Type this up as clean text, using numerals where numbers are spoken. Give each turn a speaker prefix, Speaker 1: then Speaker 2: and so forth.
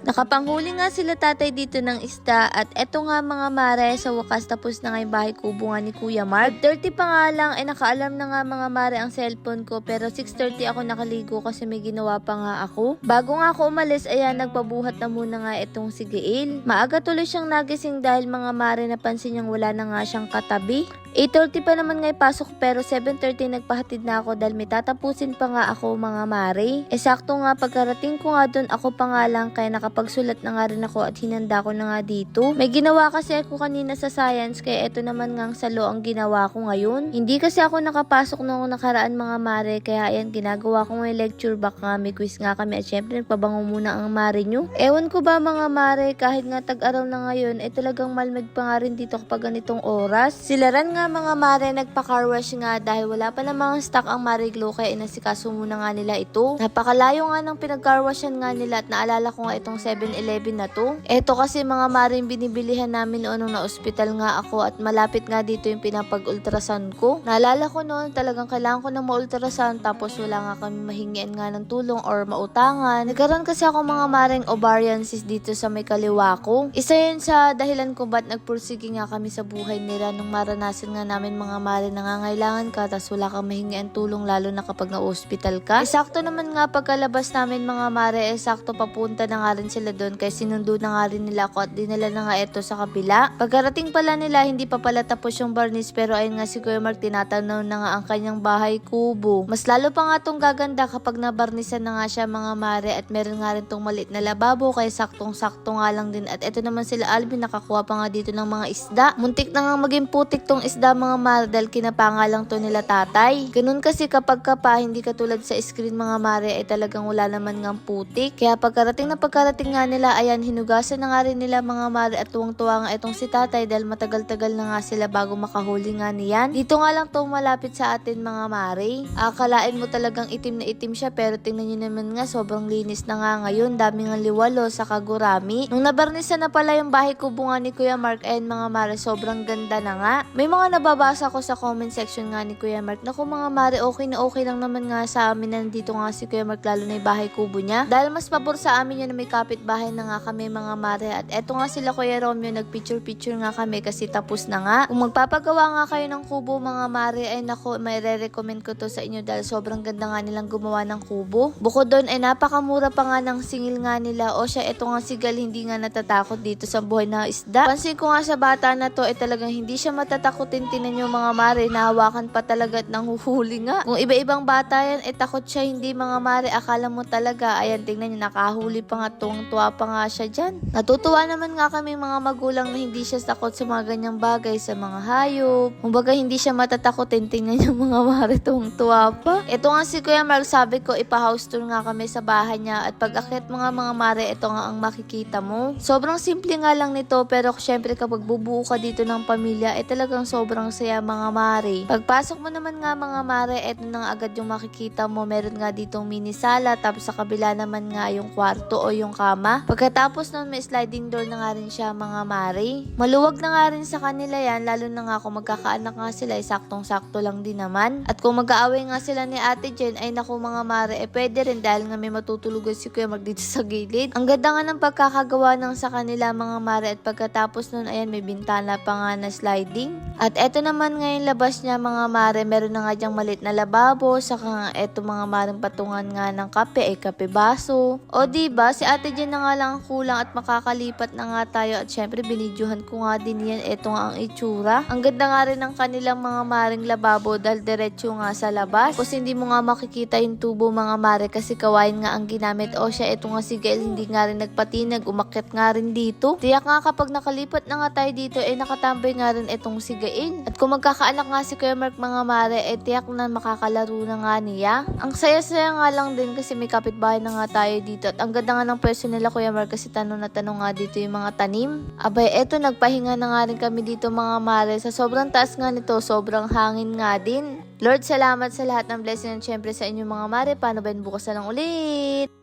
Speaker 1: Nakapanghuli nga sila tatay dito ng isda at eto nga mga mare, sa wakas tapos na nga yung bahay kubo nga ni Kuya Mark. 30 pa nga lang ay nakaalam na nga mga mare ang cellphone ko, pero 6:30 ako nakaligo kasi may ginawa pa nga ako. Bago nga ako umalis, ayan, nagpabuhat na muna nga itong si Gail. Maaga tuloy siyang nagising dahil mga mare napansin niyang wala na nga siyang katabi. 8:30 pa naman nga pasok pero 7:30 nagpahatid na ako dahil may tatapusin pa nga ako mga mare. Sakto nga pagkarating ko nga doon, ako pa nga lang, kaya nakapagsulat na nga rin ako at hinanda ko na nga dito. May ginawa kasi ako kanina sa science, kaya eto naman nga sa law ang ginawa ko ngayon. Hindi kasi ako nakapasok noong nakaraan mga mare, kaya ayan, ginagawa ko nga yung lecture back nga, may quiz nga kami at syempre nagpabango muna ang mare nyo. Ewan ko ba mga mare, kahit nga tag-araw na ngayon, talagang malamig pa nga rin dito kapag ganitong oras. Sila rin nga mga mare nagpa-car wash nga dahil wala pa namang stock ang Mariglo, kaya inasikaso muna nga nila ito. Napakalayo nga ng pinag-car washan nga nila at naalala ko nga itong 7-Eleven na to. Eto kasi mga mare binibilihan namin noon nung na-hospital nga ako at malapit nga dito yung pinapag-ultrasound ko. Naalala ko noon talagang kailangan ko na ma-ultrasound tapos wala nga kami mahingian nga ng tulong or mautangan. Nagkaroon kasi ako mga mareng ovarian cyst dito sa may kaliwa ko. Isa yun sa dahilan kung ba't nagpursige nga kami sa buhay nila nung maranasan nga namin mga mare nangangailangan ka tas wala kang mahingian tulong, lalo na kapag na-hospital ka. Sakto naman nga pagkalabas namin mga mare, sakto papunta na nga rin sila doon kaya sinundo na nga rin nila ako at dinala na nga ito sa kabila. Pagkarating pala nila, hindi pa pala tapos yung barnis, pero ayun nga si Kuya Mark tinatanaw na nga ang kanyang bahay kubo. Mas lalo pa nga tong gaganda kapag nabarnisan na nga siya mga mare at meron nga rin tong maliit na lababo, kaya saktong-sakto nga lang din. At ito naman sila Alvin, nakakuha pa nga dito ng mga isda. Muntik na nga maging putik tong isda mga mare dahil kinapanga lang to nila tatay. Ganun kasi kapag kapa, hindi katulad sa screen mga mare ay talagang wala naman ng putik. Kaya pagkarating nga nila, ayan, hinugasan na nga rin nila mga mare at tuwang-tuwa nga itong si tatay dahil matagal-tagal na nga sila bago makahuli nga niyan. Dito nga lang to malapit sa atin mga mare. Akalain mo talagang itim na itim siya, pero tingnan nyo naman nga sobrang linis na nga ngayon. Dami nga liwalo sa kagurami. Nung nabarnisan na pala yung bahay kubo nga ni Kuya Mark, ayan mga mare, sobrang ganda na nga. May mga nababasa ko sa comment section nga ni Kuya Mark, naku mga mare, okay na okay lang naman nga sa amin na nandito nga si Kuya Mark, lalo na yung bahay kubo niya. Dahil mas pabor sa amin yun na may kapitbahay na nga kami mga mare. At eto nga sila Kuya Romeo, nagpicture-picture nga kami kasi tapos na nga. Kung magpapagawa nga kayo ng kubo mga mare, ay naku, may re-recommend ko to sa inyo dahil sobrang ganda nga nilang gumawa ng kubo. Bukod doon ay napakamura pa nga ng singil nga nila. O siya, eto nga si Gal, hindi nga natatakot dito sa buhay na isda. Pansin ko nga sa bata na to, talagang hindi siya matatakotin. Tinan nyo mga mare, nahawakan pa talaga at nanghuhuli nga. Kung iba-ibang bata yan, takot siya, hindi mga mare, akala mo talaga. Ayan, tingnan nyo, nakahuli pa nga, tuwang-tuwa pa nga siya dyan. Natutuwa naman nga kami mga magulang na hindi siya takot sa mga ganyang bagay, sa mga hayop. Kumbaga hindi siya matatakotin, tingnan nyo mga mare, tuwang-tuwa pa. Ito nga si Kuya Mark, sabi ko ipa-house tour nga kami sa bahay niya at pag akyat mga mare, ito nga ang makikita mo. Sobrang simple nga lang nito, pero syempre kapag bubuo ka dito ng pamilya, talagang sobrang saya mga mare. Pagpasok mo naman nga mga mare, eto na agad yung makikita mo. Meron nga ditong mini sala, tapos sa kabila naman nga yung kwarto o yung kama. Pagkatapos nun, may sliding door na nga rin siya mga mare. Maluwag na nga rin sa kanila yan, lalo na nga kung magkakaanak nga sila, saktong-sakto lang din naman. At kung mag-aaway nga sila ni Ate Jen, ay naku mga mare, pwede rin dahil nga may matutulugan si Kuya Mark dito sa gilid. Ang ganda nga ng pagkakagawa ng sa kanila mga mare, at pagkatapos nun, ayan, may bintana pa nga na sliding. At eto naman ngayon labas niya mga mare, meron na nga dyang malit na lababo, saka nga eto mga mareng patungan nga ng kape, kape baso. O diba, si Ate Jen na nga lang ang kulang at makakalipat na nga tayo at syempre binidyohan ko nga din yan, eto nga ang itsura. Ang ganda nga rin ng kanilang mga maring lababo dahil diretso nga sa labas. Kasi hindi mo nga makikita yung tubo mga mare kasi kawain nga ang ginamit. O siya, eto nga si Gail, hindi nga rin nagpatinag, umakyat nga rin dito. Tiyak nga kapag nakalipat na nga tayo dito, nakatambay nga rin etong si Gail. At kung magkakaanak nga si Kuya Mark mga mare, tiyak na makakalaro na nga niya. Ang saya-saya nga lang din kasi may kapitbahay na nga tayo dito. At ang ganda nga ng pwesto nila Kuya Mark kasi tanong na tanong nga dito yung mga tanim. Abay, eto nagpahinga na nga rin kami dito mga mare. Sa sobrang taas nga nito, sobrang hangin nga din. Lord, salamat sa lahat ng blessing at syempre sa inyo mga mare. Paano ba bukas na lang ulit?